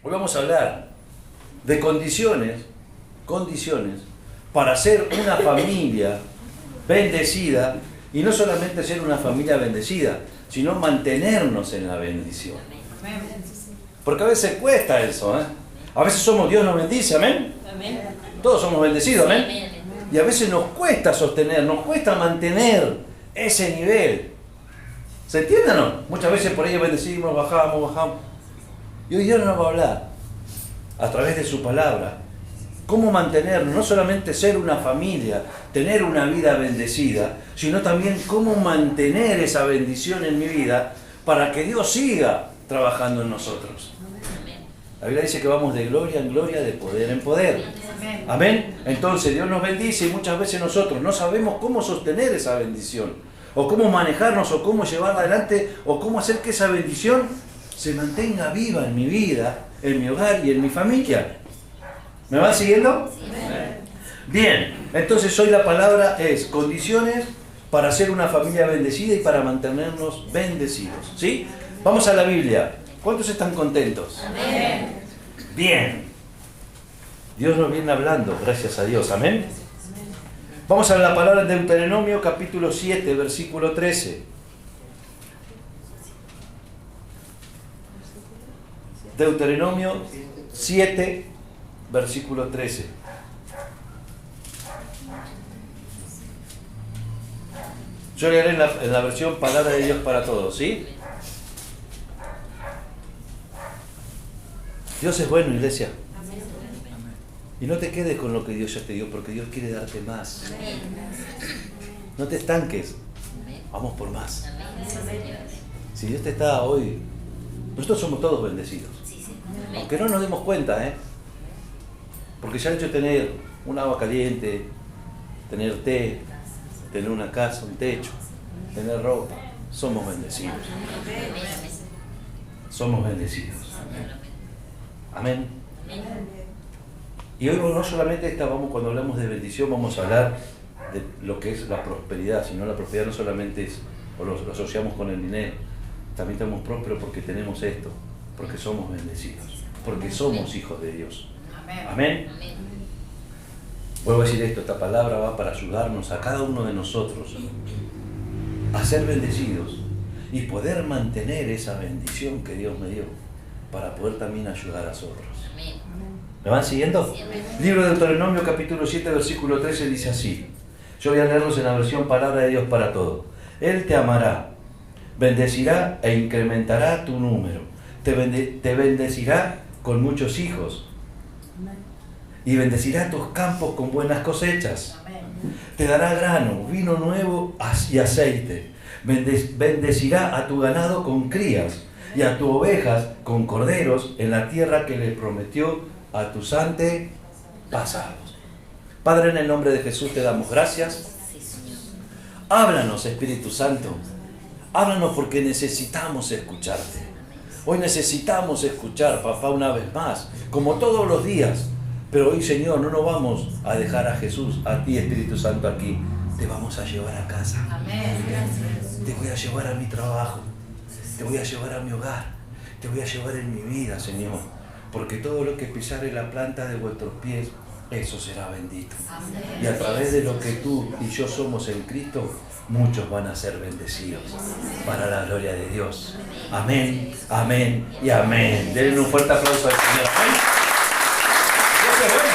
Hoy vamos a hablar de condiciones para ser una familia bendecida, y no solamente ser una familia bendecida, sino mantenernos en la bendición. Porque a veces cuesta eso, ¿eh? A veces somos Dios nos bendice, amén. Todos somos bendecidos, amén. Y a veces nos cuesta sostener, nos cuesta mantener ese nivel. ¿Se entiende o no? Muchas veces por ahí bendecimos, bajamos. Y hoy Dios nos va a hablar, a través de su palabra, cómo mantenernos, no solamente ser una familia, tener una vida bendecida, sino también cómo mantener esa bendición en mi vida para que Dios siga trabajando en nosotros. La Biblia dice que vamos de gloria en gloria, de poder en poder. Amén. Entonces Dios nos bendice y muchas veces nosotros no sabemos cómo sostener esa bendición, o cómo manejarnos, o cómo llevarla adelante, o cómo hacer que esa bendición se mantenga viva en mi vida, en mi hogar y en mi familia. ¿Me van siguiendo? Sí. Bien, entonces hoy la palabra es condiciones para ser una familia bendecida y para mantenernos bendecidos. ¿Sí? Vamos a la Biblia. ¿Cuántos están contentos? Amén. Bien. Dios nos viene hablando, gracias a Dios. Amén. Vamos a la palabra de Deuteronomio capítulo 7, versículo 13. Deuteronomio 7, versículo 13. Yo leeré en la versión Palabra de Dios para Todos, ¿sí? Dios es bueno, iglesia. Y no te quedes con lo que Dios ya te dio, porque Dios quiere darte más. No te estanques. Vamos por más. Si Dios te está hoy, nosotros somos todos bendecidos. Aunque no nos demos cuenta, ¿eh? Porque ya el hecho de tener un agua caliente, tener té, tener una casa, un techo, tener ropa, somos bendecidos. Somos bendecidos. Amén. Y hoy no solamente cuando hablamos de bendición, vamos a hablar de lo que es la prosperidad, sino la prosperidad no solamente es, o lo asociamos con el dinero, también estamos prósperos porque tenemos esto, porque somos bendecidos, porque somos hijos de Dios. Amén. Vuelvo a decir esto, esta palabra va para ayudarnos a cada uno de nosotros a ser bendecidos y poder mantener esa bendición que Dios me dio para poder también ayudar a otros. ¿Me van siguiendo? Libro de Deuteronomio capítulo 7 versículo 13 dice así. Yo voy a leerlos en la versión Palabra de Dios para Todos. Él te amará, bendecirá e incrementará tu número. Te bendecirá con muchos hijos y bendecirá tus campos con buenas cosechas. Te dará grano, vino nuevo y aceite. Bendecirá a tu ganado con crías y a tus ovejas con corderos en la tierra que le prometió a tus antepasados. Padre, en el nombre de Jesús te damos gracias. Háblanos, Espíritu Santo. Háblanos porque necesitamos escucharte. Hoy necesitamos escuchar, papá, una vez más, como todos los días. Pero hoy, Señor, no nos vamos a dejar a Jesús, a ti, Espíritu Santo, aquí. Te vamos a llevar a casa. Amén. Te voy a llevar a mi trabajo. Te voy a llevar a mi hogar. Te voy a llevar en mi vida, Señor. Porque todo lo que pisare la planta de vuestros pies, eso será bendito. Amén. Y a través de lo que tú y yo somos en Cristo, muchos van a ser bendecidos para la gloria de Dios. Amén, amén y amén. Denle un fuerte aplauso al Señor. Amén. Dios es bueno.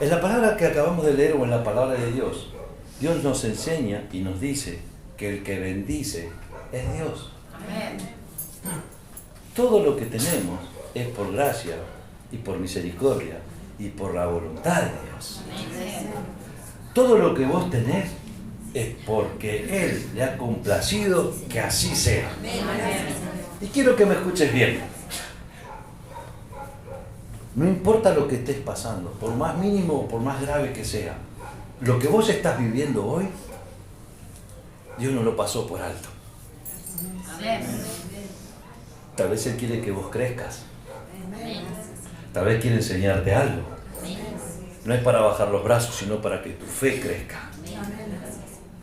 En la palabra que acabamos de leer o en la palabra de Dios, Dios nos enseña y nos dice que el que bendice es Dios. Amén. Todo lo que tenemos es por gracia y por misericordia y por la voluntad de Dios. Amén. Todo lo que vos tenés es porque Él le ha complacido que así sea. Amén. Y quiero que me escuches bien. No importa lo que estés pasando, por más mínimo o por más grave que sea, lo que vos estás viviendo hoy, Dios no lo pasó por alto. Amén. Tal vez Él quiere que vos crezcas. Tal vez quiere enseñarte algo. No es para bajar los brazos, sino para que tu fe crezca.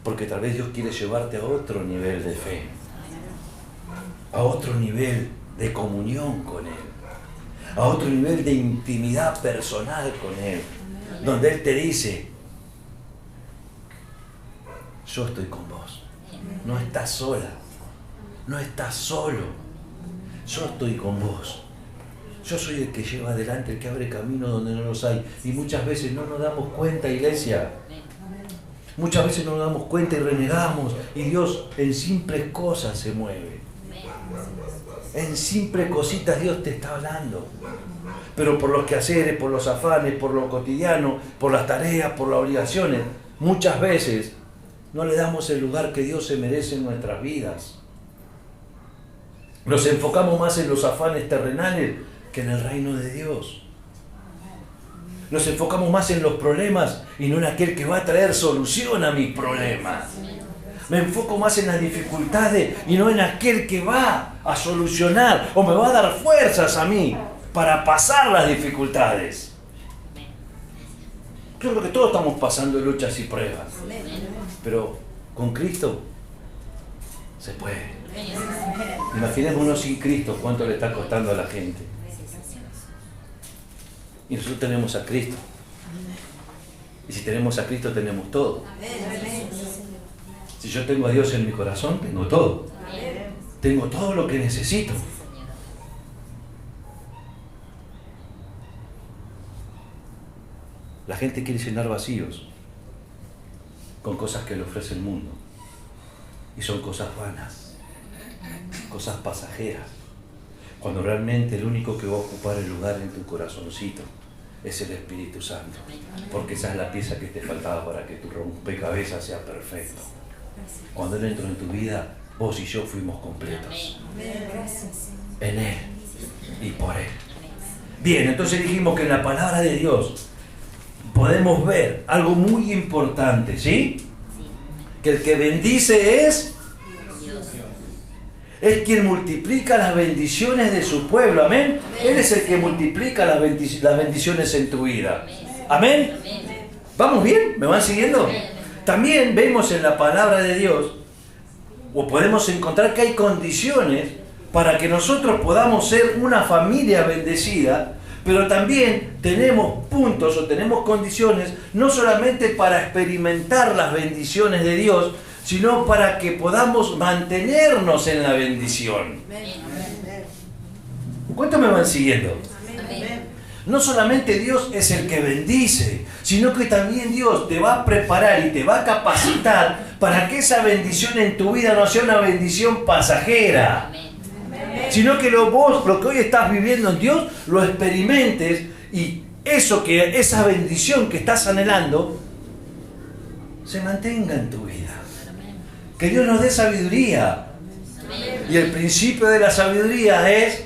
Porque tal vez Dios quiere llevarte a otro nivel de fe, a otro nivel de comunión con Él, a otro nivel de intimidad personal con Él, donde Él te dice, yo estoy con vos, no estás sola, no estás solo, yo estoy con vos. Yo soy el que lleva adelante, el que abre caminos donde no los hay. Y muchas veces no nos damos cuenta, iglesia. Muchas veces no nos damos cuenta y renegamos. Y Dios en simples cosas se mueve. En simples cositas Dios te está hablando. Pero por los quehaceres, por los afanes, por lo cotidiano, por las tareas, por las obligaciones, muchas veces no le damos el lugar que Dios se merece en nuestras vidas. Nos enfocamos más en los afanes terrenales que en el reino de Dios. Nos enfocamos más en los problemas y no en aquel que va a traer solución a mis problemas. Me enfoco más en las dificultades y no en aquel que va a solucionar o me va a dar fuerzas a mí para pasar las dificultades. Yo creo que todos estamos pasando luchas y pruebas, pero con Cristo se puede. Imaginémonos sin Cristo cuánto le está costando a la gente. Y nosotros tenemos a Cristo. Y si tenemos a Cristo tenemos todo. Si yo tengo a Dios en mi corazón, tengo todo. Tengo todo lo que necesito. La gente quiere llenar vacíos con cosas que le ofrece el mundo. Y son cosas vanas, cosas pasajeras. Cuando realmente el único que va a ocupar el lugar en tu corazoncito es el Espíritu Santo. Porque esa es la pieza que te faltaba para que tu rompecabezas sea perfecto. Cuando Él entró en tu vida, vos y yo fuimos completos. En Él y por Él. Bien, entonces dijimos que en la palabra de Dios podemos ver algo muy importante, ¿sí? Que el que bendice es quien multiplica las bendiciones de su pueblo, amén. Él es el que multiplica las bendiciones en tu vida, amén. ¿Vamos bien? ¿Me van siguiendo? También vemos en la palabra de Dios, o podemos encontrar que hay condiciones para que nosotros podamos ser una familia bendecida, pero también tenemos puntos o tenemos condiciones no solamente para experimentar las bendiciones de Dios, sino para que podamos mantenernos en la bendición. ¿Cuántos me van siguiendo? No solamente Dios es el que bendice, sino que también Dios te va a preparar y te va a capacitar para que esa bendición en tu vida no sea una bendición pasajera, sino que lo que hoy estás viviendo en Dios, lo experimentes y esa bendición que estás anhelando se mantenga en tu vida. Que Dios nos dé sabiduría. Y el principio de la sabiduría es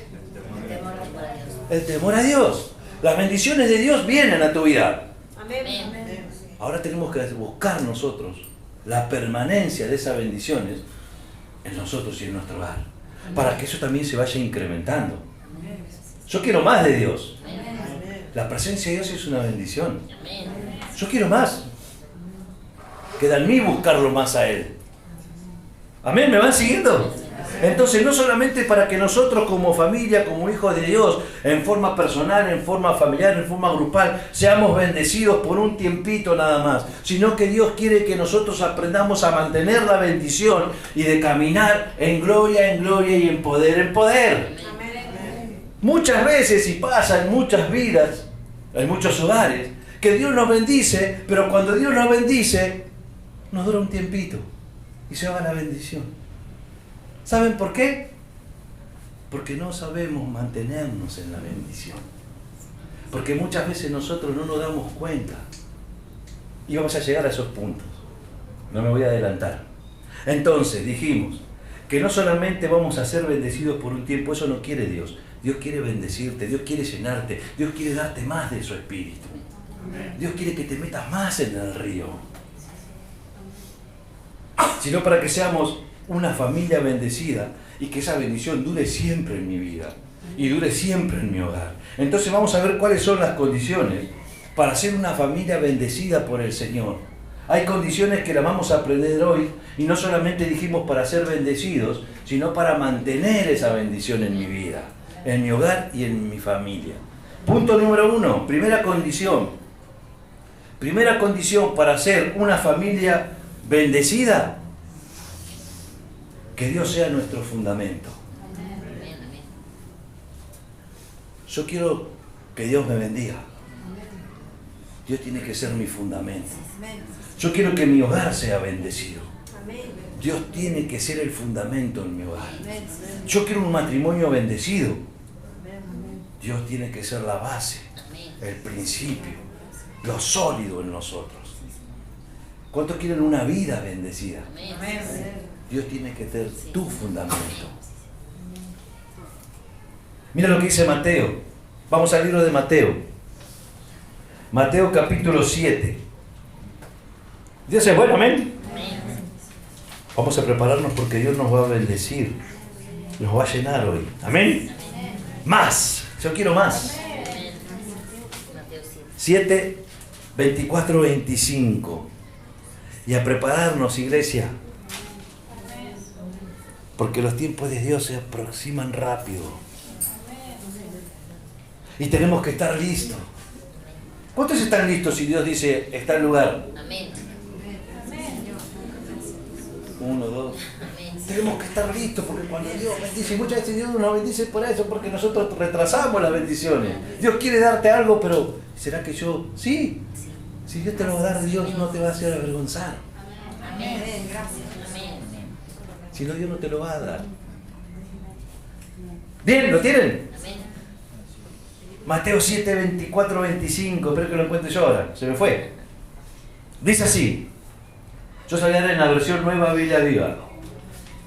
el temor a Dios. Las bendiciones de Dios vienen a tu vida. Ahora tenemos que buscar nosotros la permanencia de esas bendiciones en nosotros y en nuestro hogar, para que eso también se vaya incrementando. Yo quiero más de Dios. La presencia de Dios es una bendición. Yo quiero más. Queda en mí buscarlo más a Él. Amén, ¿me van siguiendo? Entonces no solamente para que nosotros como familia, como hijos de Dios, en forma personal, en forma familiar, en forma grupal, seamos bendecidos por un tiempito nada más, sino que Dios quiere que nosotros aprendamos a mantener la bendición y de caminar en gloria y en poder en poder. Muchas veces, y pasa en muchas vidas, en muchos hogares, que Dios nos bendice, pero cuando Dios nos bendice, nos dura un tiempito y se va la bendición. ¿Saben por qué? Porque no sabemos mantenernos en la bendición. Porque muchas veces nosotros no nos damos cuenta. Y vamos a llegar a esos puntos. No me voy a adelantar. Entonces dijimos que no solamente vamos a ser bendecidos por un tiempo, eso no quiere Dios. Dios quiere bendecirte, Dios quiere llenarte, Dios quiere darte más de su espíritu. Dios quiere que te metas más en el río. Sino para que seamos una familia bendecida y que esa bendición dure siempre en mi vida y dure siempre en mi hogar. Entonces vamos a ver cuáles son las condiciones para ser una familia bendecida por el Señor, Hay condiciones que las vamos a aprender hoy y no solamente dijimos para ser bendecidos, sino para mantener esa bendición en mi vida, en mi hogar y en mi familia. Punto número 1, primera condición. Primera condición para ser una familia bendecida, que Dios sea nuestro fundamento. Yo quiero que Dios me bendiga. Dios tiene que ser mi fundamento. Yo quiero que mi hogar sea bendecido. Dios tiene que ser el fundamento en mi hogar. Yo quiero un matrimonio bendecido. Dios tiene que ser la base, el principio, lo sólido en nosotros. ¿Cuántos quieren una vida bendecida? Dios tiene que ser tu fundamento. Mira lo que dice Mateo. Vamos al libro de Mateo. Mateo capítulo 7. Dios es bueno, amén. Vamos a prepararnos porque Dios nos va a bendecir. Nos va a llenar hoy. Amén. Más. Yo quiero más. 7, 24, 25. Y a prepararnos, iglesia. Porque los tiempos de Dios se aproximan rápido. Y tenemos que estar listos. ¿Cuántos están listos si Dios dice, está el lugar? Amén. 1, 2. Tenemos que estar listos porque cuando Dios bendice, muchas veces Dios nos bendice por eso, porque nosotros retrasamos las bendiciones. Dios quiere darte algo, pero ¿será que yo? Sí. Si Dios te lo va a dar, Dios no te va a hacer avergonzar. Amén. Gracias. Si no, Dios no te lo va a dar. Bien, ¿lo tienen? Mateo 7, 24, 25. Espero que lo encuentre yo ahora. Se me fue. Dice así. Yo salí a leer en la versión nueva Biblia Viva.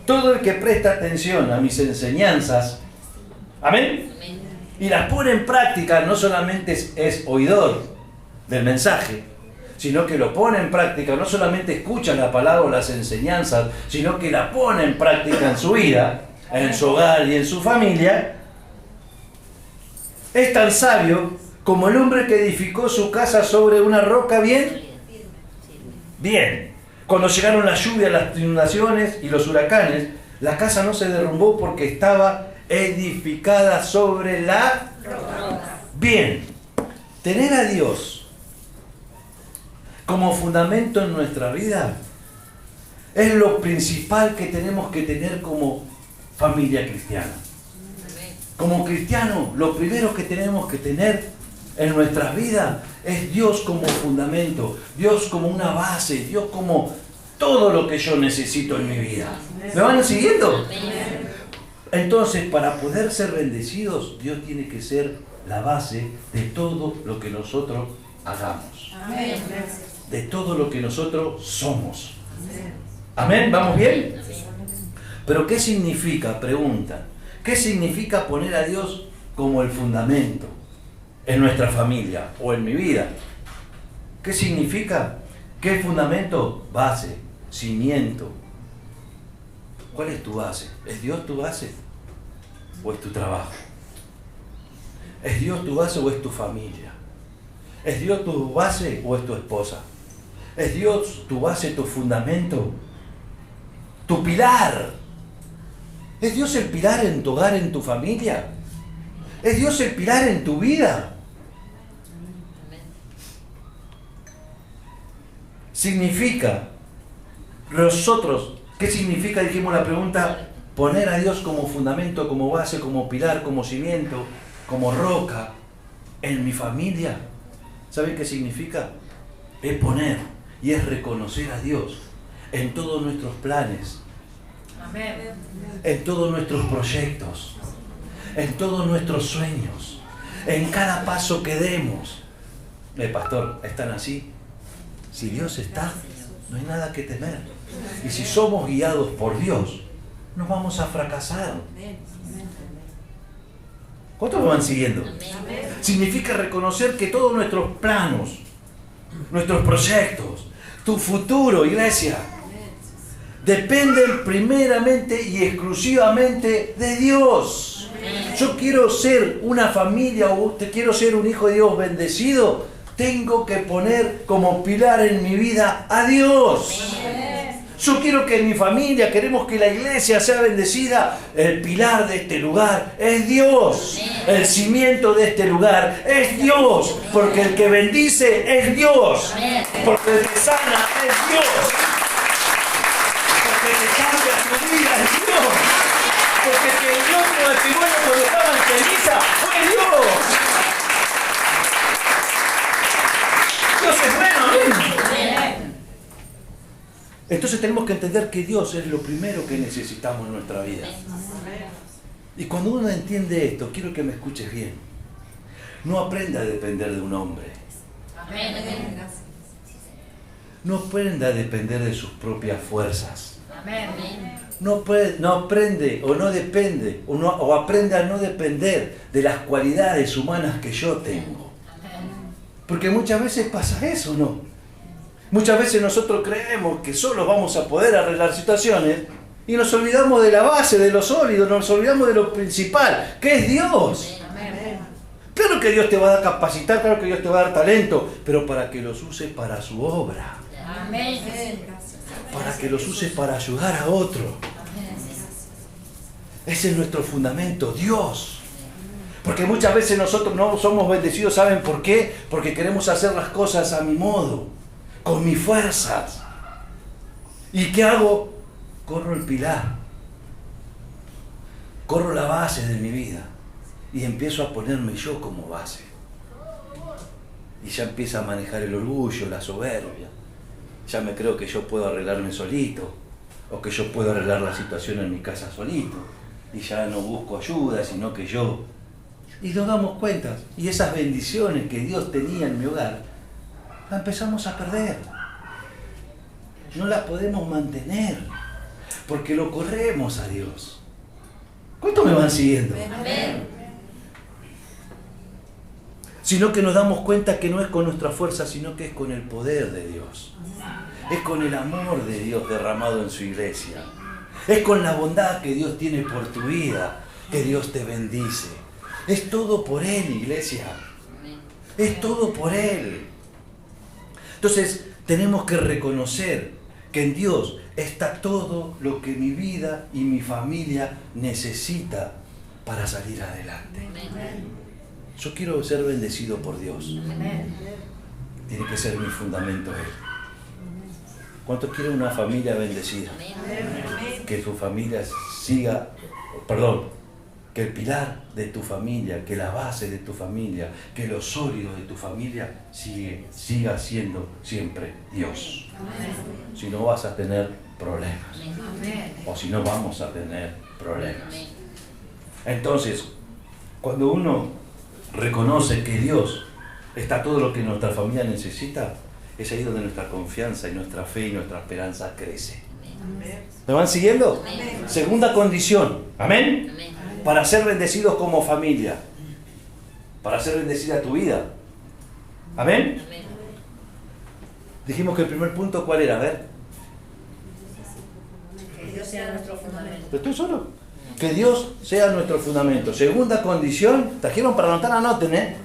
Todo el que presta atención a mis enseñanzas, amén, y las pone en práctica, no solamente es oidor del mensaje, sino que lo pone en práctica, no solamente escucha la palabra o las enseñanzas, sino que la pone en práctica en su vida, en su hogar y en su familia, es tan sabio como el hombre que edificó su casa sobre una roca bien. Cuando llegaron las lluvias, las inundaciones y los huracanes, la casa no se derrumbó porque estaba edificada sobre la roca. Bien, tener a Dios como fundamento en nuestra vida es lo principal que tenemos que tener como familia cristiana. Como cristiano, lo primero que tenemos que tener en nuestras vidas es Dios como fundamento, Dios como una base, Dios como todo lo que yo necesito en mi vida. ¿Me van siguiendo? Entonces, para poder ser bendecidos, Dios tiene que ser la base de todo lo que nosotros hagamos. De todo lo que nosotros somos. Amén, ¿vamos bien? Pero ¿qué significa? Preguntan. ¿Qué significa poner a Dios como el fundamento en nuestra familia o en mi vida? ¿Qué significa? ¿Qué es fundamento? Base, cimiento. ¿Cuál es tu base? ¿Es Dios tu base o es tu trabajo? ¿Es Dios tu base o es tu familia? ¿Es Dios tu base o es tu esposa? ¿Es Dios tu base, tu fundamento? ¿Tu pilar? ¿Es Dios el pilar en tu hogar, en tu familia? ¿Es Dios el pilar en tu vida? Significa, nosotros, ¿qué significa? Dijimos la pregunta, poner a Dios como fundamento, como base, como pilar, como cimiento, como roca en mi familia. ¿Saben qué significa? Es poner y es reconocer a Dios en todos nuestros planes, en todos nuestros proyectos, en todos nuestros sueños, en cada paso que demos. Pastor, ¿están así? Si Dios está, no hay nada que temer. Y si somos guiados por Dios, no vamos a fracasar. ¿Cuántos me van siguiendo? Significa reconocer que todos nuestros planos, nuestros proyectos, tu futuro, iglesia, dependen primeramente y exclusivamente de Dios. Yo quiero ser una familia o quiero ser un hijo de Dios bendecido. tengo que poner como pilar en mi vida a Dios. Yo quiero que mi familia, queremos que la iglesia sea bendecida. El pilar de este lugar es Dios. El cimiento de este lugar es Dios. Porque el que bendice es Dios. Porque el que sana es Dios. Porque el que cambia su vida es Dios. Porque el que dio tu testimonio cuando estaba en ceniza fue Dios. Dios es bueno, amén. Entonces tenemos que entender que Dios es lo primero que necesitamos en nuestra vida. Y cuando uno entiende esto, quiero que me escuches bien. No aprenda a depender de un hombre. No aprenda a depender de sus propias fuerzas. No aprende o no depende o aprende a no depender de las cualidades humanas que yo tengo. Porque muchas veces pasa eso, ¿no? Muchas veces nosotros creemos que solo vamos a poder arreglar situaciones y nos olvidamos de la base, de lo sólido, nos olvidamos de lo principal, que es Dios. Claro que Dios te va a capacitar, claro que Dios te va a dar talento, pero para que los uses para su obra. Para que los uses para ayudar a otro. Ese es nuestro fundamento, Dios. Porque muchas veces nosotros no somos bendecidos, ¿saben por qué? Porque queremos hacer las cosas a mi modo, con mis fuerzas. ¿Y qué hago? Corro el pilar. Corro la base de mi vida. Y empiezo a ponerme yo como base. Y ya empieza a manejar el orgullo, la soberbia. Ya me creo que yo puedo arreglarme solito. O que yo puedo arreglar la situación en mi casa solito. Y ya no busco ayuda, sino que yo. Y nos damos cuenta. Y esas bendiciones que Dios tenía en mi hogar, la empezamos a perder. No la podemos mantener. Porque lo corremos a Dios. ¿Cuántos me van siguiendo? Amén. Sino que nos damos cuenta que no es con nuestra fuerza, sino que es con el poder de Dios. Es con el amor de Dios derramado en su iglesia. Es con la bondad que Dios tiene por tu vida, que Dios te bendice. Es todo por Él, iglesia. Es todo por Él. Entonces, tenemos que reconocer que en Dios está todo lo que mi vida y mi familia necesita para salir adelante. Yo quiero ser bendecido por Dios. Tiene que ser mi fundamento Él. ¿Cuántos quieren una familia bendecida? Que tu familia que el pilar de tu familia, que la base de tu familia, que lo sólido de tu familia siga siendo siempre Dios. Si no vas a tener problemas. O si no vamos a tener problemas. Entonces, cuando uno reconoce que Dios está todo lo que nuestra familia necesita, es ahí donde nuestra confianza y nuestra fe y nuestra esperanza crece. ¿Me van siguiendo? Segunda condición, ¿amén? Para ser bendecidos como familia, para ser bendecida tu vida, ¿amén? Dijimos que el primer punto, ¿cuál era? A ver. Que Dios sea nuestro fundamento. ¿Pero estoy solo? Que Dios sea nuestro fundamento. Segunda condición, trajeron para anotar, anoten, ¿eh?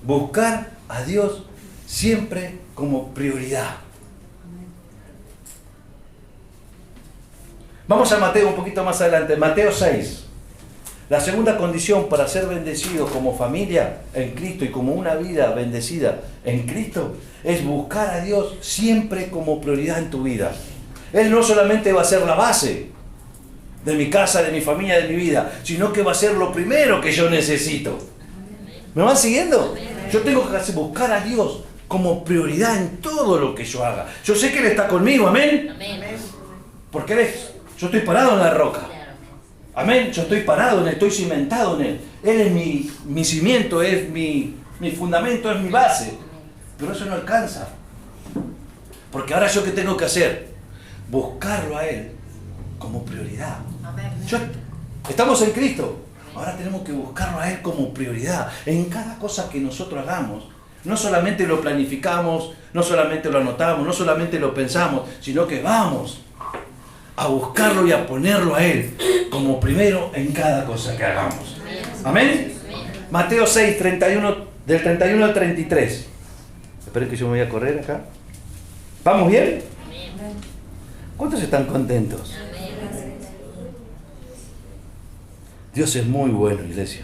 Buscar a Dios siempre como prioridad. Vamos a Mateo un poquito más adelante, Mateo 6. La segunda condición para ser bendecido como familia en Cristo y como una vida bendecida en Cristo es buscar a Dios siempre como prioridad en tu vida. Él no solamente va a ser la base de mi casa, de mi familia, de mi vida, sino que va a ser lo primero que yo necesito. ¿Me van siguiendo? Yo tengo que buscar a Dios como prioridad en todo lo que yo haga. Yo sé que Él está conmigo, ¿amén? Porque yo estoy parado en la roca. Amén, yo estoy parado en Él, estoy cimentado en Él. Él es mi cimiento, es mi fundamento, es mi base. Pero eso no alcanza. Porque ahora yo, ¿qué tengo que hacer? Buscarlo a Él como prioridad. Estamos en Cristo. Ahora tenemos que buscarlo a Él como prioridad. En cada cosa que nosotros hagamos, no solamente lo planificamos, no solamente lo anotamos, no solamente lo pensamos, sino que vamos a buscarlo y a ponerlo a Él como primero en cada cosa que hagamos. ¿Amén? Mateo 6, del 31 al 33. Esperen que yo me voy a correr acá. ¿Vamos bien? ¿Cuántos están contentos? Dios es muy bueno, iglesia.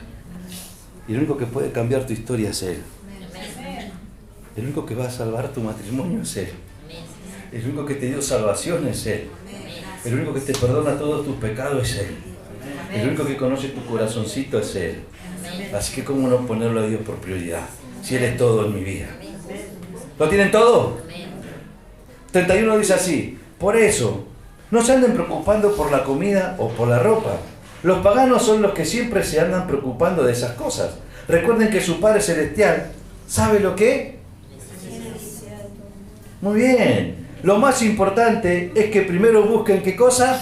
Y el único que puede cambiar tu historia es Él. El único que va a salvar tu matrimonio es Él. El único que te dio salvación es Él. El único que te perdona todos tus pecados es Él. El único que conoce tu corazoncito es Él. Así que cómo no ponerlo a Dios por prioridad, si Él es todo en mi vida. ¿Lo tienen todo? 31 dice así: por eso, no se anden preocupando por la comida o por la ropa. Los paganos son los que siempre se andan preocupando de esas cosas. Recuerden que su Padre Celestial sabe lo que... Muy bien. Lo más importante es que primero busquen ¿qué cosa?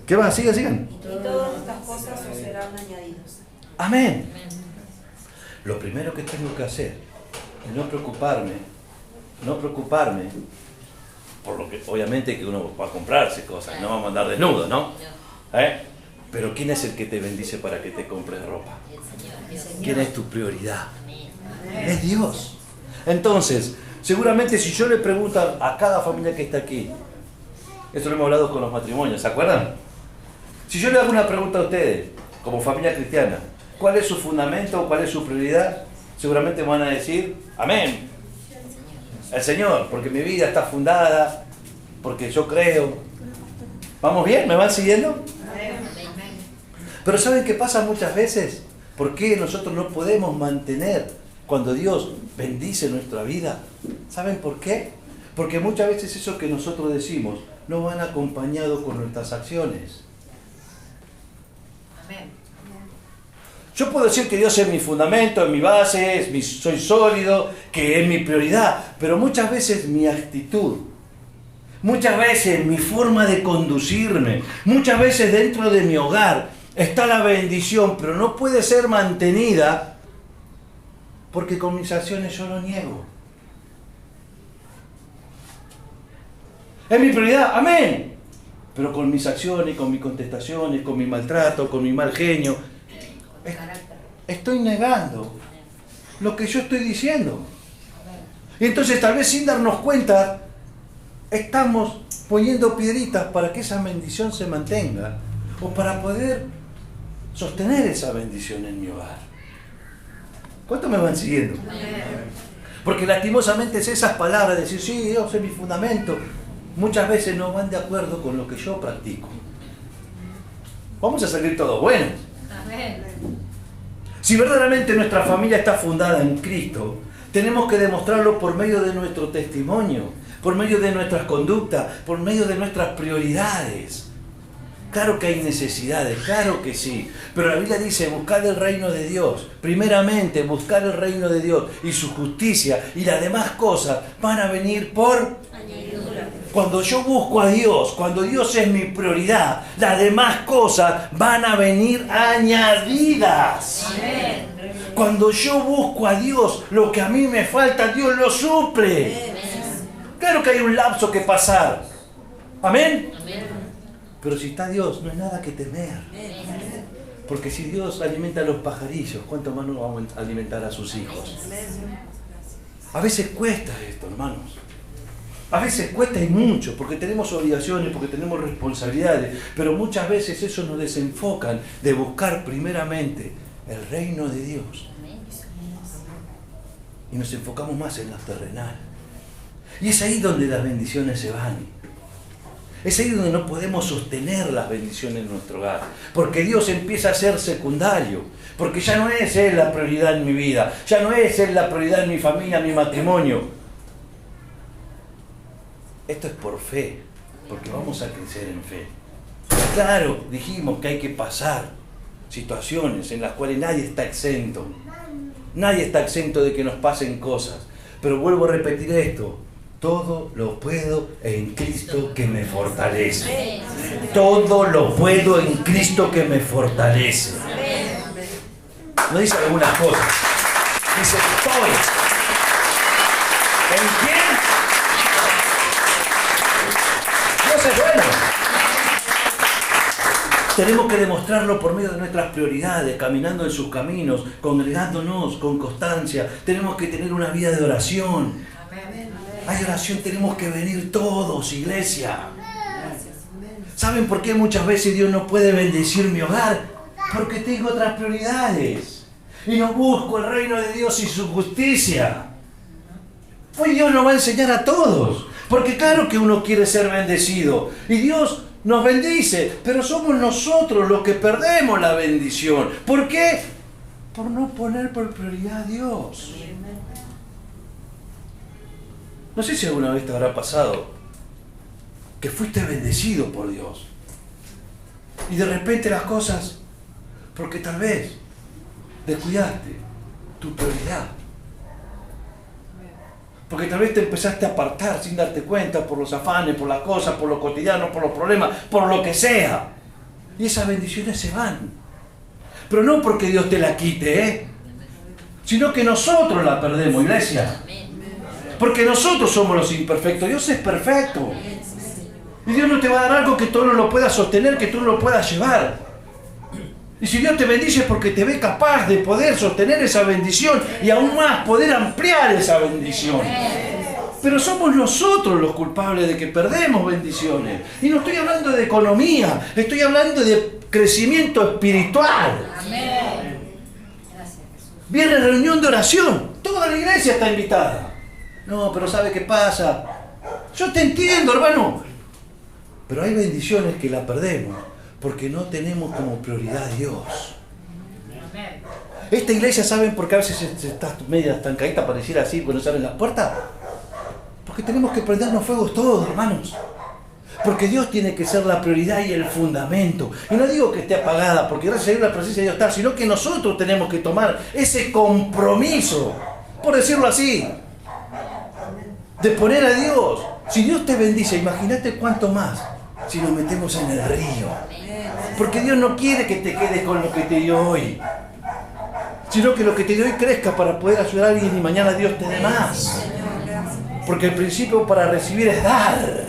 ¿Qué más? Sigan. Y todas estas cosas os serán añadidas. Amén. Lo primero que tengo que hacer es no preocuparme por lo que obviamente que uno va a comprarse cosas, no vamos a andar desnudos, ¿no? Pero ¿quién es el que te bendice para que te compres ropa? ¿Quién es tu prioridad? Es Dios. Entonces, seguramente si yo le pregunto a cada familia que está aquí, esto lo hemos hablado con los matrimonios, ¿se acuerdan? Si yo le hago una pregunta a ustedes, como familia cristiana, ¿cuál es su fundamento, cuál es su prioridad? Seguramente me van a decir, amén, el Señor, porque mi vida está fundada, porque yo creo. ¿Vamos bien? ¿Me van siguiendo? Pero ¿saben qué pasa muchas veces? ¿Por qué nosotros no podemos mantener cuando Dios bendice nuestra vida? ¿Saben por qué? Porque muchas veces eso que nosotros decimos no van acompañado con nuestras acciones. Yo puedo decir que Dios es mi fundamento, es mi base, soy sólido, que es mi prioridad, pero muchas veces mi actitud, muchas veces mi forma de conducirme, muchas veces dentro de mi hogar está la bendición, pero no puede ser mantenida porque con mis acciones yo lo niego. Es mi prioridad, amén, pero con mis acciones, con mis contestaciones, con mi maltrato, con mi mal genio, estoy negando lo que yo estoy diciendo. Y entonces tal vez sin darnos cuenta estamos poniendo piedritas para que esa bendición se mantenga o para poder sostener esa bendición en mi hogar. ¿Cuántos me van siguiendo? Porque lastimosamente es esas palabras de decir, sí, Dios es mi fundamento, muchas veces no van de acuerdo con lo que yo practico. Vamos a salir todos buenos. Si verdaderamente nuestra familia está fundada en Cristo, tenemos que demostrarlo por medio de nuestro testimonio, por medio de nuestras conductas, por medio de nuestras prioridades. Claro que hay necesidades, claro que sí, pero la Biblia dice, buscad el reino de Dios. Primeramente, buscar el reino de Dios y su justicia, y las demás cosas van a venir por añadidura. Cuando yo busco a Dios, cuando Dios es mi prioridad, las demás cosas van a venir añadidas. Amén. Cuando yo busco a Dios, lo que a mí me falta, Dios lo suple. Amén. Claro que hay un lapso que pasar. Amén. Amén. Pero si está Dios, no hay nada que temer. Porque si Dios alimenta a los pajarillos, ¿cuánto más no va a alimentar a sus hijos? A veces cuesta esto, hermanos. A veces cuesta y mucho, porque tenemos obligaciones, porque tenemos responsabilidades, pero muchas veces eso nos desenfocan de buscar primeramente el reino de Dios. Y nos enfocamos más en lo terrenal. Y es ahí donde las bendiciones se van. Es ahí donde no podemos sostener las bendiciones en nuestro hogar. Porque Dios empieza a ser secundario. Porque ya no es Él la prioridad en mi vida. Ya no es Él la prioridad en mi familia, en mi matrimonio. Esto es por fe. Porque vamos a crecer en fe. Claro, dijimos que hay que pasar situaciones en las cuales nadie está exento. Nadie está exento de que nos pasen cosas. Pero vuelvo a repetir esto. Todo lo puedo en Cristo que me fortalece. Todo lo puedo en Cristo que me fortalece. No dice algunas cosas. Dice todo. ¿En quién? Dios es bueno. Tenemos que demostrarlo por medio de nuestras prioridades, caminando en sus caminos, congregándonos con constancia. Tenemos que tener una vida de oración. Hay oración, tenemos que venir todos, iglesia. ¿Saben por qué muchas veces Dios no puede bendecir mi hogar? Porque tengo otras prioridades. Y no busco el reino de Dios y su justicia. Pues Dios nos va a enseñar a todos. Porque claro que uno quiere ser bendecido. Y Dios nos bendice, pero somos nosotros los que perdemos la bendición. ¿Por qué? Por no poner por prioridad a Dios. No sé si alguna vez te habrá pasado que fuiste bendecido por Dios y de repente las cosas, porque tal vez descuidaste tu prioridad, porque tal vez te empezaste a apartar sin darte cuenta por los afanes, por las cosas, por lo cotidiano, por los problemas, por lo que sea. Y esas bendiciones se van. Pero no porque Dios te la quite, sino que nosotros la perdemos, iglesia. Porque nosotros somos los imperfectos. Dios es perfecto. Y Dios no te va a dar algo que tú no lo puedas sostener, que tú no lo puedas llevar. Y si Dios te bendice es porque te ve capaz de poder sostener esa bendición y aún más poder ampliar esa bendición. Pero somos nosotros los culpables de que perdemos bendiciones. Y no estoy hablando de economía, estoy hablando de crecimiento espiritual. Viene reunión de oración, toda la iglesia está invitada. No, pero ¿sabe qué pasa? Yo te entiendo, hermano. Pero hay bendiciones que la perdemos porque no tenemos como prioridad a Dios. Esta iglesia, ¿saben por qué a veces está media estancadita, pareciera así cuando se abren las puertas? Porque tenemos que prendernos fuegos todos, hermanos. Porque Dios tiene que ser la prioridad y el fundamento. Y no digo que esté apagada, porque gracias a Dios la presencia de Dios está, sino que nosotros tenemos que tomar ese compromiso, por decirlo así, de poner a Dios. Si Dios te bendice, imagínate cuánto más si nos metemos en el río. Porque Dios no quiere que te quedes con lo que te dio hoy, sino que lo que te dio hoy crezca para poder ayudar a alguien y mañana Dios te dé más. Porque el principio para recibir es dar.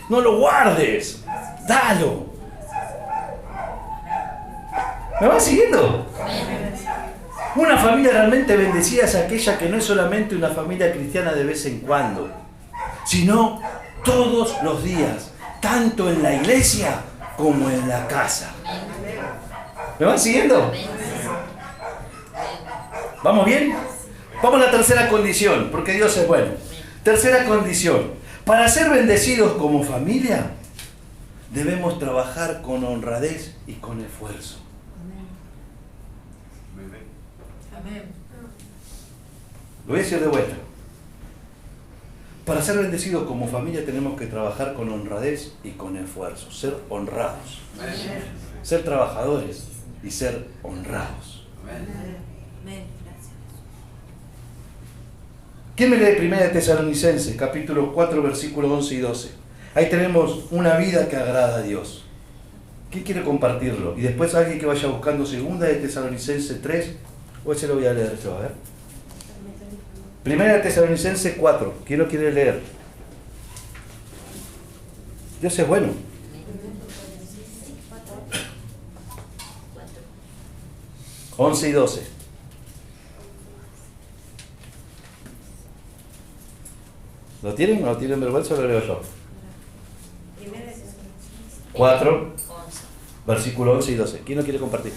No lo guardes, dalo. ¿Me van siguiendo? Una familia realmente bendecida es aquella que no es solamente una familia cristiana de vez en cuando, sino todos los días, tanto en la iglesia como en la casa. ¿Me van siguiendo? ¿Vamos bien? Vamos a la tercera condición, porque Dios es bueno. Tercera condición. Para ser bendecidos como familia, debemos trabajar con honradez y con esfuerzo. Amén. Lo voy a decir de vuelta. Para ser bendecidos como familia tenemos que trabajar con honradez y con esfuerzo. Ser honrados. Amén. Ser trabajadores y ser honrados. Amén. ¿Quién me lee 1 Tesalonicenses, capítulo 4, versículos 11 y 12? Ahí tenemos una vida que agrada a Dios. ¿Quién quiere compartirlo? Y después alguien que vaya buscando 2 Tesalonicenses 3, o ese lo voy a leer yo, a ver. 1 Tesalonicenses 4, ¿quién lo quiere leer? Dios es bueno. 11 y 12. ¿Lo tienen? ¿No lo tienen vergüenza o lo leo yo? 4, versículo 11 y 12. ¿Quién lo quiere compartir?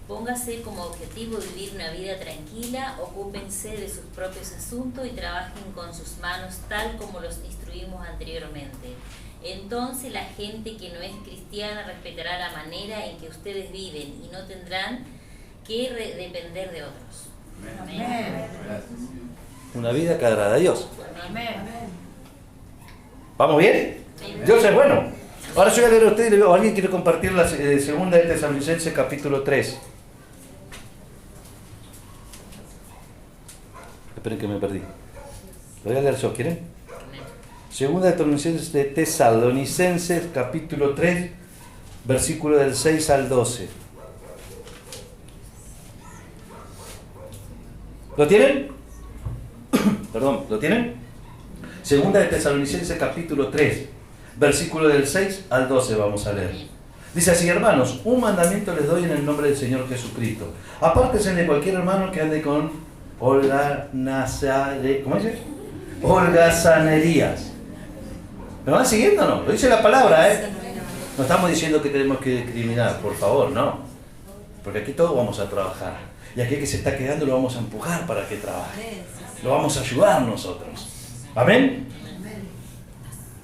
Póngase como objetivo vivir una vida tranquila, ocúpense de sus propios asuntos y trabajen con sus manos tal como los instruimos anteriormente. Entonces la gente que no es cristiana respetará la manera en que ustedes viven y no tendrán que depender de otros. Amén. Una vida que agrada a Dios. Amén. ¿Vamos bien? Dios es bueno. Ahora yo voy a leer a ustedes, o alguien quiere compartir la 2 Tesalonicenses capítulo 3. Esperen que me perdí. Lo voy a leer yo, ¿quieren? 2 Tesalonicenses capítulo 3, versículo del 6 al 12. ¿Lo tienen? Perdón, ¿lo tienen? 2 Tesalonicenses capítulo 3, versículo del 6 al 12 vamos a leer. Dice así: hermanos, un mandamiento les doy en el nombre del Señor Jesucristo. Apártense de cualquier hermano que ande con holgazanerías. ¿Me van siguiendo o no? Lo dice la palabra, ¿eh? No estamos diciendo que tenemos que discriminar, por favor, no. Porque aquí todos vamos a trabajar. Y aquel que se está quedando lo vamos a empujar para que trabaje. Lo vamos a ayudar nosotros. ¿Amén?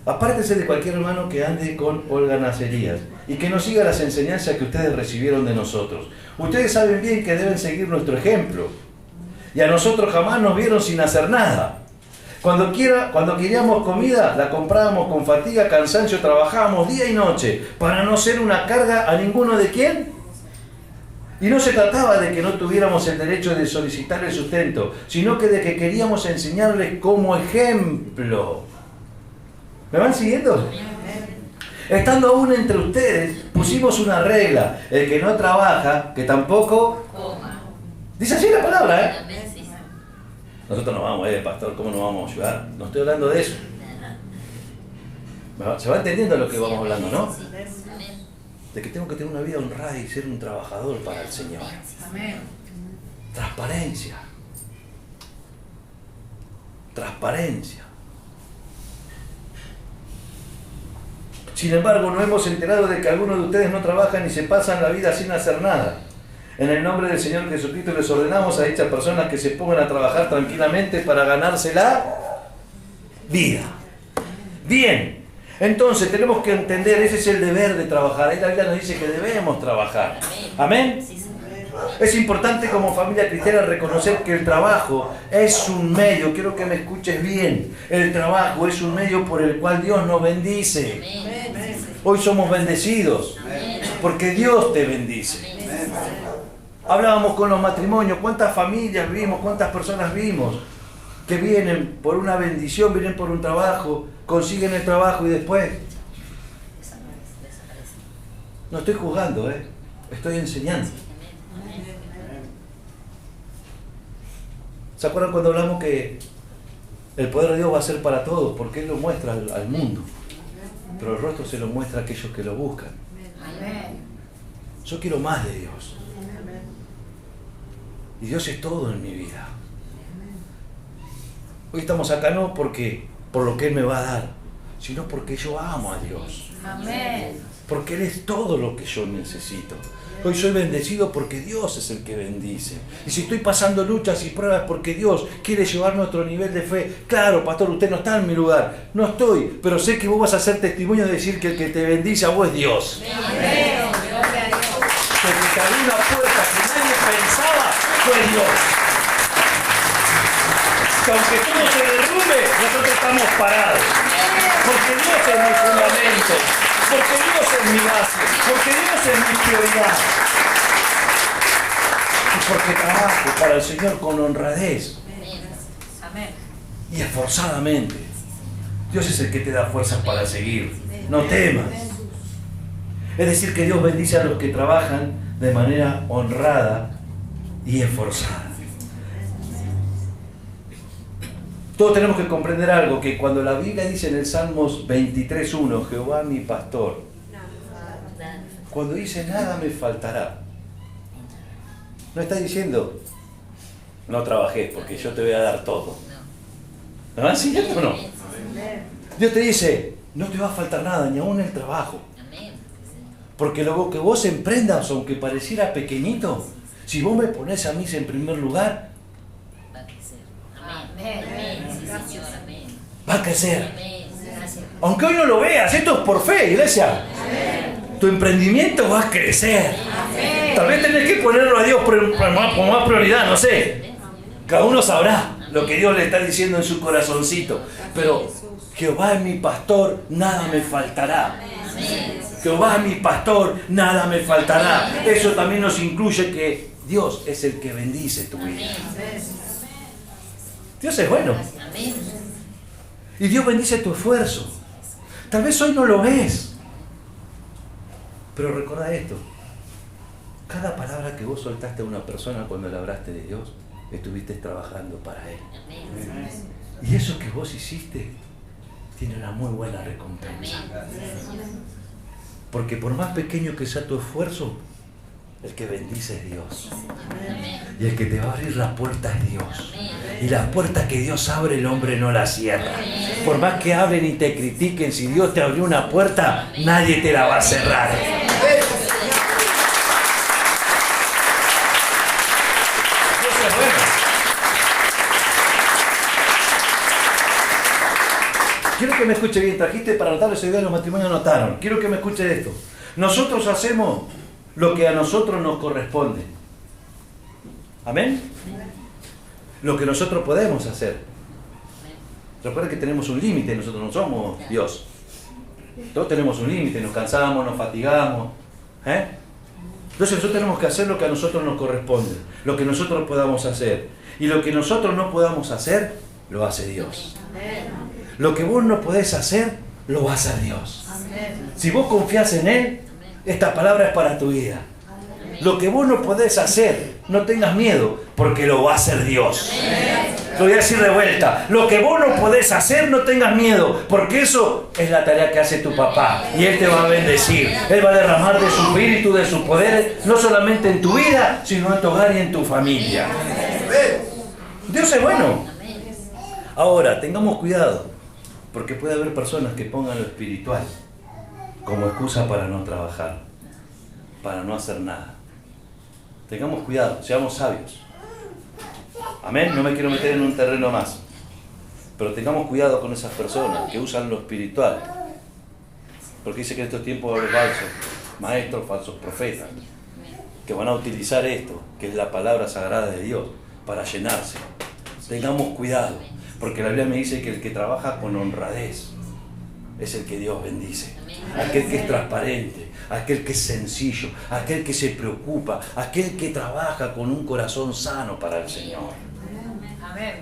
Apártese de cualquier hermano que ande con holganacerías y que no siga las enseñanzas que ustedes recibieron de nosotros. Ustedes saben bien que deben seguir nuestro ejemplo. Y a nosotros jamás nos vieron sin hacer nada. Cuando queríamos comida, la comprábamos con fatiga, cansancio, trabajábamos día y noche para no ser una carga a ninguno de quién. Y no se trataba de que no tuviéramos el derecho de solicitar el sustento, sino que de que queríamos enseñarles como ejemplo. ¿Me van siguiendo? Estando aún entre ustedes, pusimos una regla: el que no trabaja, que tampoco coma. Dice así la palabra, ¿eh? Nosotros no vamos, pastor, ¿cómo nos vamos a ayudar? No estoy hablando de eso. Se va entendiendo lo que vamos hablando, ¿no? De que tengo que tener una vida honrada y ser un trabajador para el Señor. Transparencia. Transparencia. Sin embargo, nos hemos enterado de que algunos de ustedes no trabajan y se pasan la vida sin hacer nada. En el nombre del Señor Jesucristo les ordenamos a dichas personas que se pongan a trabajar tranquilamente para ganarse la vida. Bien, entonces tenemos que entender, ese es el deber de trabajar. Ahí la Biblia nos dice que debemos trabajar. ¿Amén? Es importante como familia cristiana reconocer que el trabajo es un medio, quiero que me escuches bien, el trabajo es un medio por el cual Dios nos bendice. Hoy somos bendecidos porque Dios te bendice. Hablábamos con los matrimonios, cuántas familias vimos, cuántas personas vimos que vienen por una bendición, vienen por un trabajo, consiguen el trabajo y después no estoy juzgando, estoy enseñando. ¿Se acuerdan cuando hablamos que el poder de Dios va a ser para todos? Porque Él lo muestra al mundo, pero el rostro se lo muestra a aquellos que lo buscan. Yo quiero más de Dios. Y Dios es todo en mi vida. Hoy estamos acá no porque por lo que Él me va a dar, sino porque yo amo a Dios. Porque Él es todo lo que yo necesito. Hoy soy bendecido porque Dios es el que bendice. Y si estoy pasando luchas y pruebas porque Dios quiere llevarme a otro nivel de fe. Claro, pastor, usted no está en mi lugar. No estoy, pero sé que vos vas a hacer testimonio de decir que el que te bendice a vos es Dios. Amén. Gloria a Dios. Porque te abrió una puerta que nadie pensaba, fue Dios. Que aunque todo se derrumbe, nosotros estamos parados. Porque Dios es mi fundamento. Porque Dios es mi base. Porque Dios es mi prioridad. Y porque trabajo para el Señor con honradez. Amén. Y esforzadamente. Dios es el que te da fuerzas para seguir. No temas. Es decir, que Dios bendice a los que trabajan de manera honrada y esforzada. Todos tenemos que comprender algo, que cuando la Biblia dice en el Salmos 23:1, Jehová mi pastor, cuando dice nada me faltará, no está diciendo no trabajes porque yo te voy a dar todo. ¿Me van siguiendo o no? Dios te dice, no te va a faltar nada, ni aún el trabajo. Porque lo que vos emprendas, aunque pareciera pequeñito, si vos me pones a mí en primer lugar, va a crecer. Aunque hoy no lo veas, esto es por fe, iglesia. Tu emprendimiento va a crecer. Tal vez tenés que ponerlo a Dios como más prioridad, no sé. Cada uno sabrá lo que Dios le está diciendo en su corazoncito. Pero Jehová es mi pastor, nada me faltará. Jehová es mi pastor, nada me faltará. Eso también nos incluye que Dios es el que bendice tu vida. Dios es bueno. Y Dios bendice tu esfuerzo. Tal vez hoy no lo ves. Pero recuerda esto. Cada palabra que vos soltaste a una persona cuando le hablaste de Dios, estuviste trabajando para Él. Y eso que vos hiciste tiene una muy buena recompensa. Porque por más pequeño que sea tu esfuerzo, el que bendice es Dios. Y el que te va a abrir la puerta es Dios. Y la puerta que Dios abre, el hombre no la cierra. Por más que hablen y te critiquen, si Dios te abrió una puerta, nadie te la va a cerrar. Dios es bueno. Quiero que me escuche bien. Trajiste para anotar ese día de los matrimonios, anotaron. Quiero que me escuche esto. Nosotros hacemos lo que a nosotros nos corresponde. ¿Amén? Lo que nosotros podemos hacer. Recuerda que tenemos un límite, nosotros no somos Dios. Todos tenemos un límite, nos cansamos, nos fatigamos. Entonces nosotros tenemos que hacer lo que a nosotros nos corresponde, lo que nosotros podamos hacer. Y lo que nosotros no podamos hacer, lo hace Dios. Lo que vos no podés hacer, lo va a hacer Dios. Si vos confías en Él, esta palabra es para tu vida. Lo que vos no podés hacer, no tengas miedo, porque lo va a hacer Dios. Lo voy a decir de vuelta. Lo que vos no podés hacer, no tengas miedo, porque eso es la tarea que hace tu papá. Y Él te va a bendecir. Él va a derramar de su espíritu, de su poder, no solamente en tu vida, sino en tu hogar y en tu familia. Dios es bueno. Ahora, tengamos cuidado, porque puede haber personas que pongan lo espiritual como excusa para no trabajar, para no hacer nada. Tengamos cuidado, seamos sabios. Amén, no me quiero meter en un terreno más. Pero tengamos cuidado con esas personas que usan lo espiritual. Porque dice que en estos tiempos va a haber falsos maestros, falsos profetas, que van a utilizar esto, que es la palabra sagrada de Dios, para llenarse. Tengamos cuidado, porque la Biblia me dice que el que trabaja con honradez es el que Dios bendice. Aquel que es transparente, aquel que es sencillo, aquel que se preocupa, aquel que trabaja con un corazón sano para el Señor. Amén.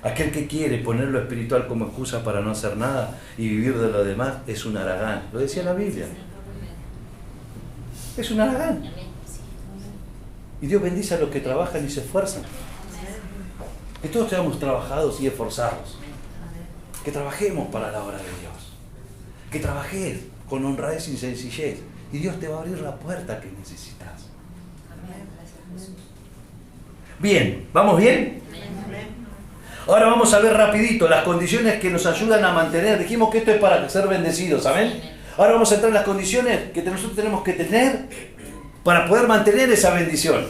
Aquel que quiere poner lo espiritual como excusa para no hacer nada y vivir de lo demás es un haragán. Lo decía la Biblia. Es un haragán. Y Dios bendice a los que trabajan y se esfuerzan. Que todos seamos trabajados y esforzados. Que trabajemos para la obra de Dios. Que trabajes con honradez y sencillez. Y Dios te va a abrir la puerta que necesitas. Bien, ¿vamos bien? Ahora vamos a ver rapidito las condiciones que nos ayudan a mantener. Dijimos que esto es para ser bendecidos, ¿amén? Ahora vamos a entrar en las condiciones que nosotros tenemos que tener para poder mantener esa bendición.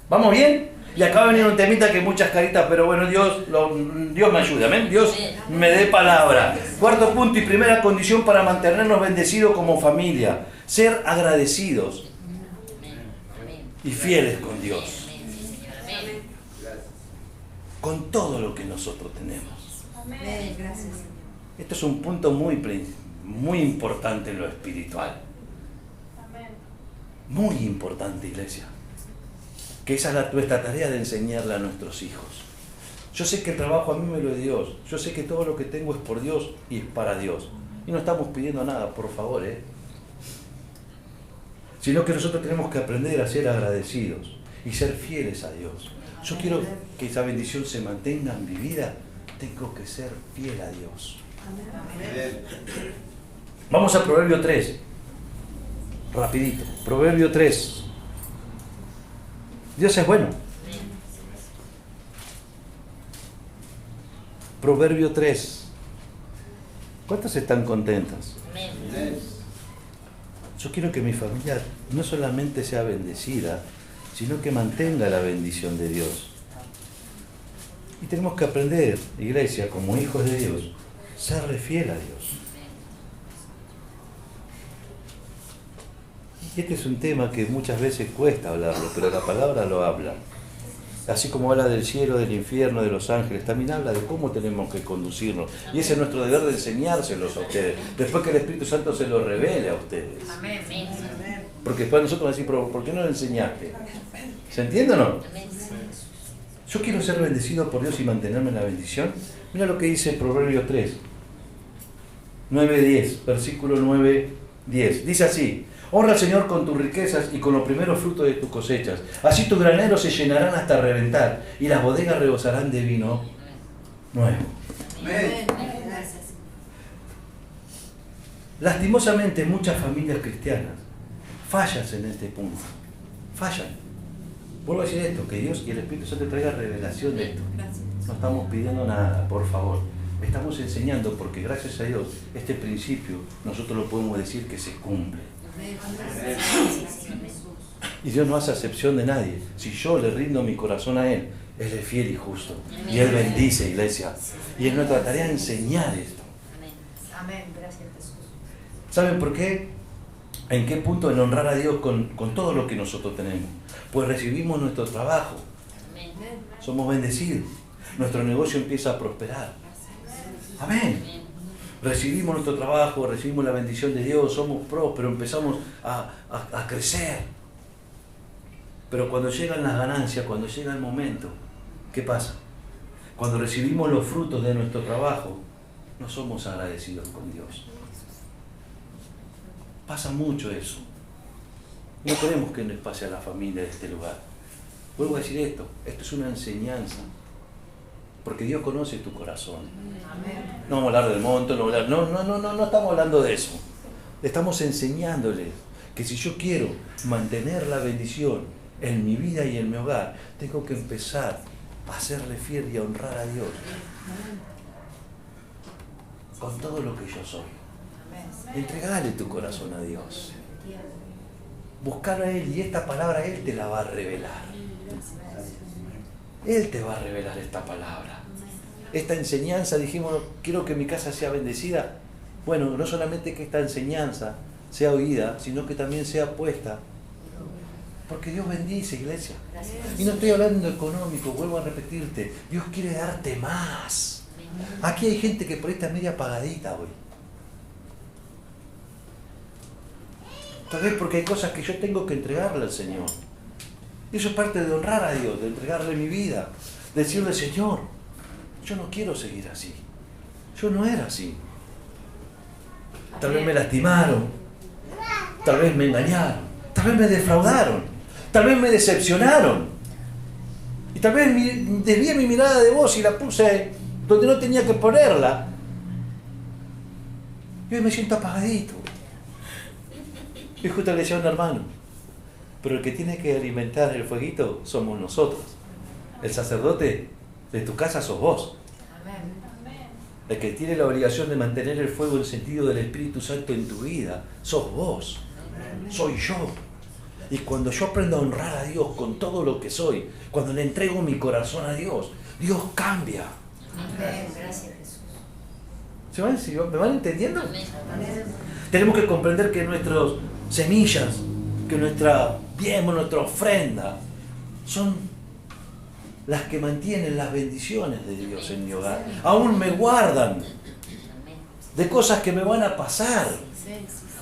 ¿Vamos bien? Y acá va a venir un temita que muchas caritas, pero bueno, Dios me ayude, ¿amén? Dios me dé palabra. Cuarto punto y primera condición para mantenernos bendecidos como familia. Ser agradecidos y fieles con Dios. Con todo lo que nosotros tenemos. Amén. Gracias. Esto es un punto muy importante en lo espiritual. Muy importante, iglesia. Que esa es nuestra tarea de enseñarle a nuestros hijos. Yo sé que el trabajo a mí me lo dio Dios. Yo sé que todo lo que tengo es por Dios y es para Dios. Y no estamos pidiendo nada, por favor, sino que nosotros tenemos que aprender a ser agradecidos y ser fieles a Dios. Yo quiero que esa bendición se mantenga en mi vida. Tengo que ser fiel a Dios. Amén. Vamos a Proverbio 3. Rapidito. Proverbio 3. Dios es bueno. Proverbio 3. ¿Cuántas están contentas? Yo quiero que mi familia no solamente sea bendecida, sino que mantenga la bendición de Dios. Y tenemos que aprender, iglesia, como hijos de Dios, serle fiel a Dios. Y este es un tema que muchas veces cuesta hablarlo, pero la palabra lo habla. Así como habla del cielo, del infierno, de los ángeles, también habla de cómo tenemos que conducirnos. Y ese es nuestro deber de enseñárselos a ustedes, después que el Espíritu Santo se los revele a ustedes. Amén. Porque después nosotros decimos, ¿por qué no lo enseñaste? ¿Se entiende o no? Yo quiero ser bendecido por Dios y mantenerme en la bendición. Mira lo que dice Proverbio 3, 9-10, versículo 9-10. Dice así: honra al Señor con tus riquezas y con los primeros frutos de tus cosechas. Así tus graneros se llenarán hasta reventar y las bodegas rebosarán de vino nuevo. Amén. Gracias. Lastimosamente muchas familias cristianas fallan en este punto. Fallan. Vuelvo a decir esto, que Dios y el Espíritu Santo traiga revelación de esto. No estamos pidiendo nada, por favor. Estamos enseñando porque gracias a Dios este principio nosotros lo podemos decir que se cumple. Y Dios no hace acepción de nadie. Si yo le rindo mi corazón a Él, Él es fiel y justo. Y Él bendice, iglesia. Y es nuestra tarea enseñar esto. Amén. Gracias, Jesús. ¿Saben por qué? ¿En qué punto? En honrar a Dios con todo lo que nosotros tenemos. Pues recibimos nuestro trabajo. Somos bendecidos. Nuestro negocio empieza a prosperar. Amén. Recibimos nuestro trabajo, recibimos la bendición de Dios, somos prósperos, empezamos a crecer. Pero cuando llegan las ganancias, cuando llega el momento, ¿qué pasa? Cuando recibimos los frutos de nuestro trabajo, no somos agradecidos con Dios. Pasa mucho eso. No queremos que nos pase a la familia de este lugar. Vuelvo a decir esto es una enseñanza. Porque Dios conoce tu corazón. No vamos a hablar del monto, no estamos hablando de eso. Estamos enseñándoles que si yo quiero mantener la bendición en mi vida y en mi hogar, tengo que empezar a serle fiel y a honrar a Dios con todo lo que yo soy. Entregale tu corazón a Dios. Buscar a Él y esta palabra Él te la va a revelar. Él te va a revelar esta palabra. Esta enseñanza, dijimos, quiero que mi casa sea bendecida. Bueno, no solamente que esta enseñanza sea oída, sino que también sea puesta. Porque Dios bendice, iglesia. Y no estoy hablando económico, vuelvo a repetirte. Dios quiere darte más. Aquí hay gente que por ahí está media apagadita hoy. Tal vez porque hay cosas que yo tengo que entregarle al Señor. Y eso es parte de honrar a Dios, de entregarle mi vida. De decirle, Señor, yo no quiero seguir así. Yo no era así. Tal vez me lastimaron. Tal vez me engañaron. Tal vez me defraudaron. Tal vez me decepcionaron. Y tal vez desvié mi mirada de vos y la puse donde no tenía que ponerla. Y hoy me siento apagadito. Y justo le decía a un hermano, pero el que tiene que alimentar el fueguito somos nosotros. El sacerdote de tu casa sos vos. El que tiene la obligación de mantener el fuego en sentido del Espíritu Santo en tu vida sos vos. Soy yo. Y cuando yo aprendo a honrar a Dios con todo lo que soy, cuando le entrego mi corazón a Dios, Dios cambia. Amén. Gracias, Jesús. ¿Me van entendiendo? Tenemos que comprender que nuestras semillas, que nuestra diezmo, nuestra ofrenda, son las que mantienen las bendiciones de Dios en mi hogar. Aún me guardan de cosas que me van a pasar.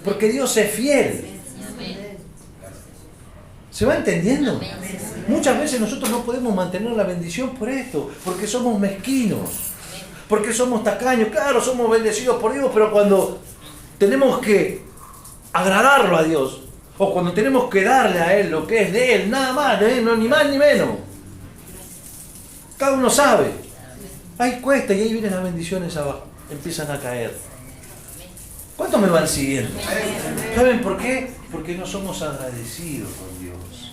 Porque Dios es fiel. ¿Se va entendiendo? Muchas veces nosotros no podemos mantener la bendición por esto, porque somos mezquinos, porque somos tacaños. Claro, somos bendecidos por Dios, pero cuando tenemos que agradarlo a Dios, o cuando tenemos que darle a Él lo que es de Él, nada más, no, ni más ni menos. Cada uno sabe. Ahí cuesta y ahí vienen las bendiciones abajo, empiezan a caer. ¿Cuántos me van siguiendo? ¿Saben por qué? Porque no somos agradecidos con Dios.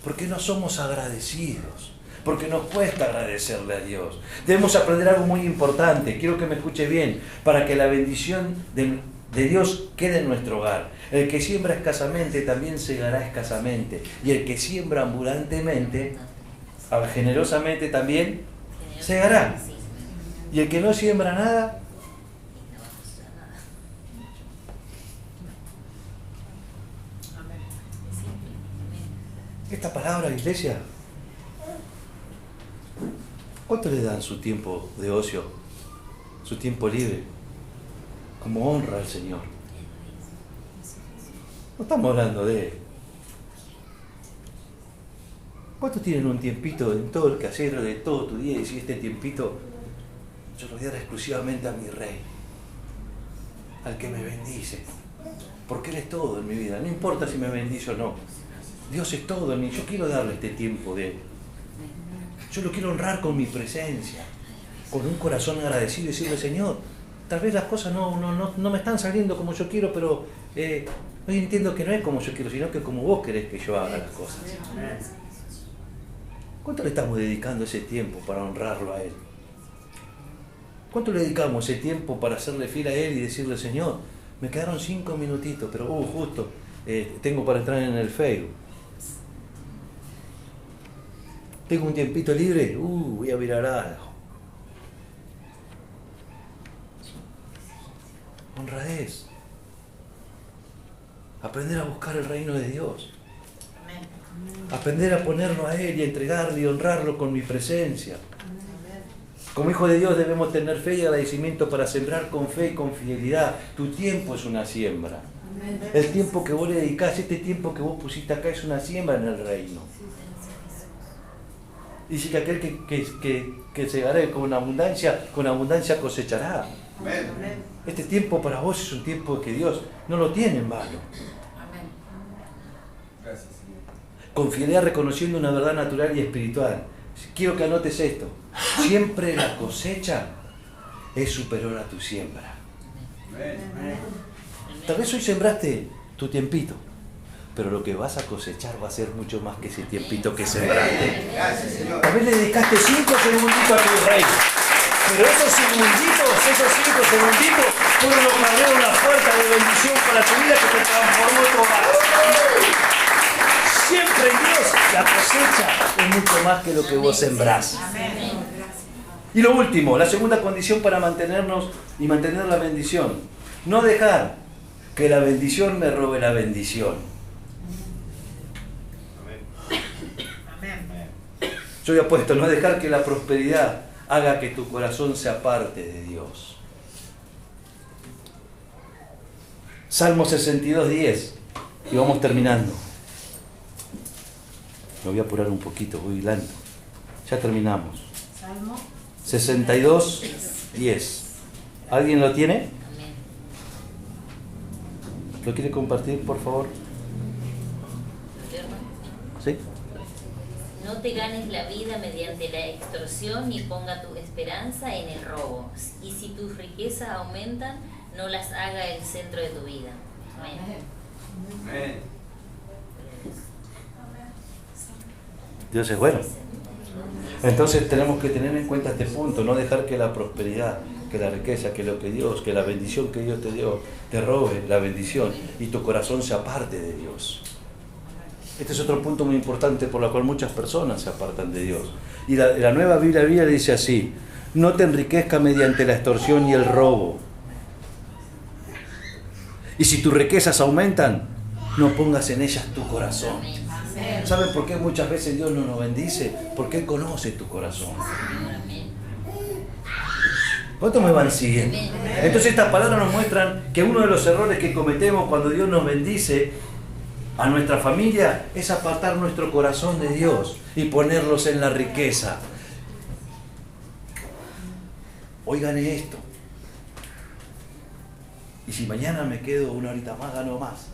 Porque no somos agradecidos. Porque nos cuesta agradecerle a Dios. Debemos aprender algo muy importante. Quiero que me escuche bien. Para que la bendición de Dios quede en nuestro hogar. El que siembra escasamente también segará escasamente. Y el que siembra ambulantemente, generosamente también segará. Y el que no siembra nada, esta palabra, iglesia, ¿cuánto le dan su tiempo de ocio, su tiempo libre, como honra al Señor? No estamos hablando de... ¿Cuánto tienen un tiempito en todo el quehacer de todo tu día y si este tiempito yo lo voy a dar exclusivamente a mi Rey, al que me bendice? Porque Él es todo en mi vida, no importa si me bendice o no. Dios es todo en mí, yo quiero darle este tiempo de Él. Yo lo quiero honrar con mi presencia, con un corazón agradecido y decirle, Señor, tal vez las cosas no me están saliendo como yo quiero, pero hoy entiendo que no es como yo quiero, sino que como vos querés que yo haga las cosas. ¿Cuánto le estamos dedicando ese tiempo para honrarlo a Él? ¿Cuánto le dedicamos ese tiempo para hacerle fiel a Él y decirle, Señor, me quedaron 5 minutitos, pero justo tengo para entrar en el Facebook? Tengo un tiempito libre, voy a mirar algo. Honradez. Aprender a buscar el reino de Dios. Aprender a ponerlo a Él y a entregarle y honrarlo con mi presencia. Como hijo de Dios debemos tener fe y agradecimiento para sembrar con fe y con fidelidad. Tu tiempo es una siembra. El tiempo que vos le dedicás, este tiempo que vos pusiste acá es una siembra en el reino. Dice que aquel que segará con abundancia cosechará. Este tiempo para vos es un tiempo que Dios no lo tiene en vano. Con fidelidad reconociendo una verdad natural y espiritual. Quiero que anotes esto. Siempre la cosecha es superior a tu siembra. Tal vez hoy sembraste tu tiempito, pero lo que vas a cosechar va a ser mucho más que ese tiempito que sembraste. Tal vez le dedicaste 5 segunditos a tu rey, pero esos 5 segunditos fueron los que abrieron la puerta de bendición para tu vida que te transformó tu hogar. Siempre en Dios la cosecha es mucho más que lo que vos sembrás. Y lo último, la segunda condición para mantenernos y mantener la bendición. No dejar que la bendición me robe la bendición. Yo había puesto, no dejar que la prosperidad haga que tu corazón se aparte de Dios. Salmo 62:10. Y vamos terminando. Me voy a apurar un poquito, voy lento. Ya terminamos. Salmo 62:10. ¿Alguien lo tiene? ¿Lo quiere compartir, por favor? ¿Sí? No te ganes la vida mediante la extorsión ni ponga tu esperanza en el robo. Y si tus riquezas aumentan, no las haga el centro de tu vida. Amén. Dios es bueno. Entonces tenemos que tener en cuenta este punto, no dejar que la prosperidad, que la riqueza, que lo que Dios, que la bendición que Dios te dio, te robe la bendición y tu corazón se aparte de Dios. Este es otro punto muy importante por el cual muchas personas se apartan de Dios. Y la Nueva Biblia le dice así: no te enriquezca mediante la extorsión y el robo. Y si tus riquezas aumentan, no pongas en ellas tu corazón. ¿Saben por qué muchas veces Dios no nos bendice? Porque Él conoce tu corazón. ¿Cuántos me van siguiendo? Entonces estas palabras nos muestran que uno de los errores que cometemos cuando Dios nos bendice a nuestra familia es apartar nuestro corazón de Dios y ponerlos en la riqueza. Oigan esto. Y si mañana me quedo una horita más, gano más.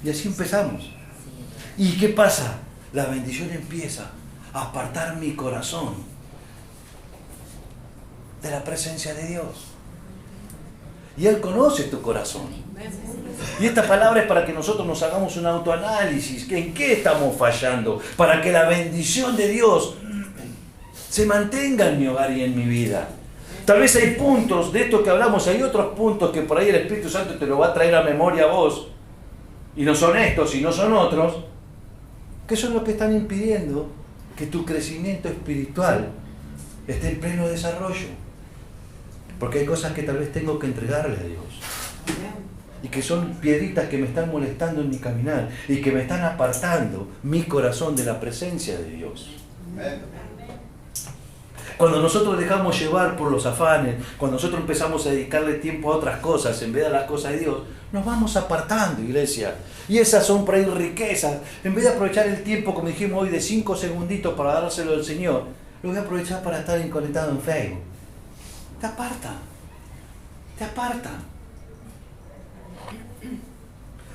Y así empezamos. ¿Y qué pasa? La bendición empieza a apartar mi corazón de la presencia de Dios. Y Él conoce tu corazón. Y esta palabra es para que nosotros nos hagamos un autoanálisis. ¿En qué estamos fallando? Para que la bendición de Dios se mantenga en mi hogar y en mi vida. Tal vez hay puntos de esto que hablamos, hay otros puntos que por ahí el Espíritu Santo te lo va a traer a memoria a vos. Y no son estos y no son otros, que son los que están impidiendo que tu crecimiento espiritual esté en pleno desarrollo. Porque hay cosas que tal vez tengo que entregarle a Dios. Y que son piedritas que me están molestando en mi caminar y que me están apartando mi corazón de la presencia de Dios. Cuando nosotros dejamos llevar por los afanes, cuando nosotros empezamos a dedicarle tiempo a otras cosas en vez de a las cosas de Dios, nos vamos apartando, iglesia. Y esas son por ahí riquezas. En vez de aprovechar el tiempo, como dijimos hoy, de 5 segunditos para dárselo al Señor, lo voy a aprovechar para estar conectado en Facebook. Te aparta. Te aparta.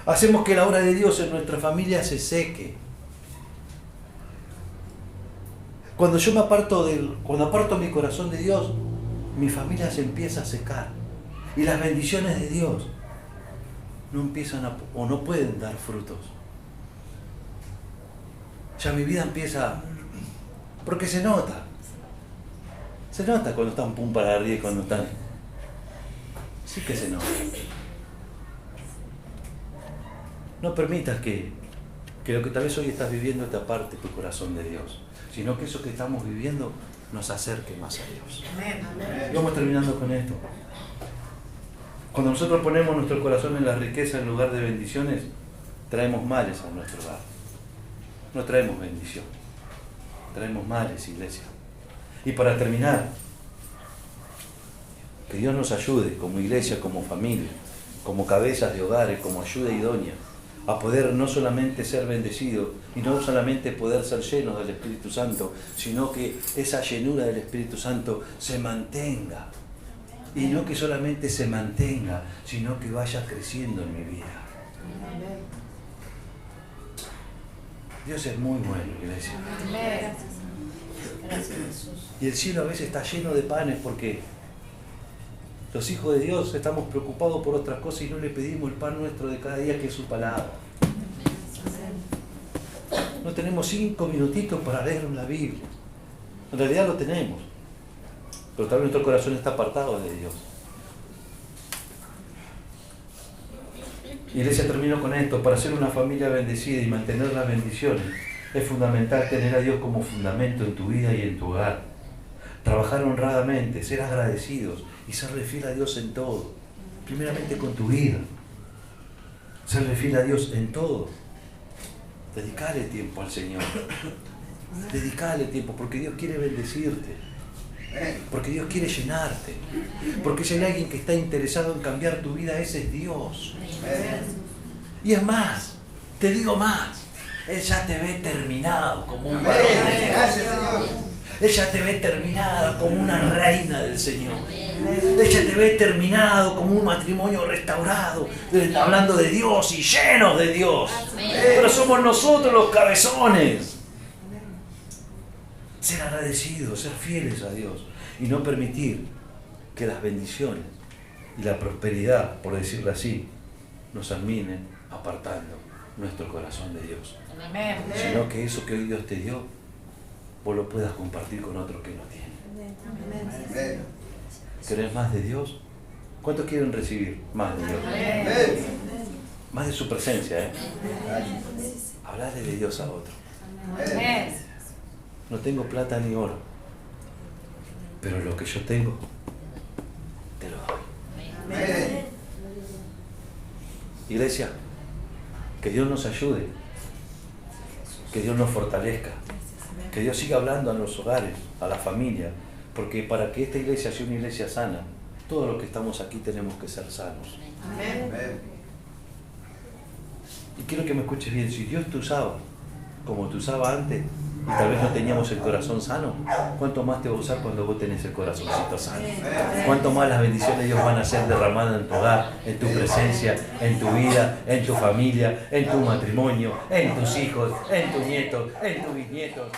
Hacemos que la obra de Dios en nuestra familia se seque. Cuando yo me aparto cuando aparto mi corazón de Dios, mi familia se empieza a secar y las bendiciones de Dios no empiezan o no pueden dar frutos. Ya mi vida empieza, porque se nota cuando están pum para arriba y cuando están, sí que se nota. No permitas que lo que tal vez hoy estás viviendo te aparte tu corazón de Dios, sino que eso que estamos viviendo nos acerque más a Dios. Y vamos terminando con esto. Cuando nosotros ponemos nuestro corazón en la riqueza en lugar de bendiciones, traemos males a nuestro hogar. No traemos bendición, traemos males, iglesia. Y para terminar, que Dios nos ayude como iglesia, como familia, como cabezas de hogares, como ayuda idónea, a poder no solamente ser bendecidos y no solamente poder ser llenos del Espíritu Santo, sino que esa llenura del Espíritu Santo se mantenga. Y no que solamente se mantenga, sino que vaya creciendo en mi vida. Dios es muy bueno, iglesia. Gracias, Jesús. Y el cielo a veces está lleno de panes porque los hijos de Dios estamos preocupados por otras cosas y no le pedimos el pan nuestro de cada día, que es su palabra. No tenemos 5 minutitos para leer la Biblia. En realidad lo tenemos, pero tal vez nuestro corazón está apartado de Dios. Iglesia, termino con esto. Para ser una familia bendecida y mantener las bendiciones, es fundamental tener a Dios como fundamento en tu vida y en tu hogar. Trabajar honradamente, ser agradecidos y serle fiel a Dios en todo. Primeramente con tu vida. Serle fiel a Dios en todo. Dedicarle tiempo al Señor. Dedicarle tiempo, porque Dios quiere bendecirte. Porque Dios quiere llenarte. Porque si hay alguien que está interesado en cambiar tu vida, ese es Dios. Y es más, te digo más, Él ya te ve terminado como un varón. Ella te ve terminada como una reina del Señor. Ella te ve terminado como un matrimonio restaurado, hablando de Dios y llenos de Dios. Pero somos nosotros los cabezones. Ser agradecidos, ser fieles a Dios y no permitir que las bendiciones y la prosperidad, por decirlo así, nos terminen apartando nuestro corazón de Dios. Sino que eso que hoy Dios te dio, vos lo puedas compartir con otro que no tiene. ¿Querés más de Dios? ¿Cuántos quieren recibir más de Dios? Más de su presencia, Hablarle de Dios a otro. No tengo plata ni oro, pero lo que yo tengo, te lo doy. Iglesia, que Dios nos ayude, que Dios nos fortalezca, que Dios siga hablando a los hogares, a la familia, porque para que esta iglesia sea una iglesia sana, todos los que estamos aquí tenemos que ser sanos. Y quiero que me escuches bien, si Dios te usaba como te usaba antes, y tal vez no teníamos el corazón sano, ¿cuánto más te va a usar cuando vos tenés el corazoncito sano? ¿Cuánto más las bendiciones de Dios van a ser derramadas en tu hogar, en tu presencia, en tu vida, en tu familia, en tu matrimonio, en tus hijos, en tus nietos, en tus bisnietos?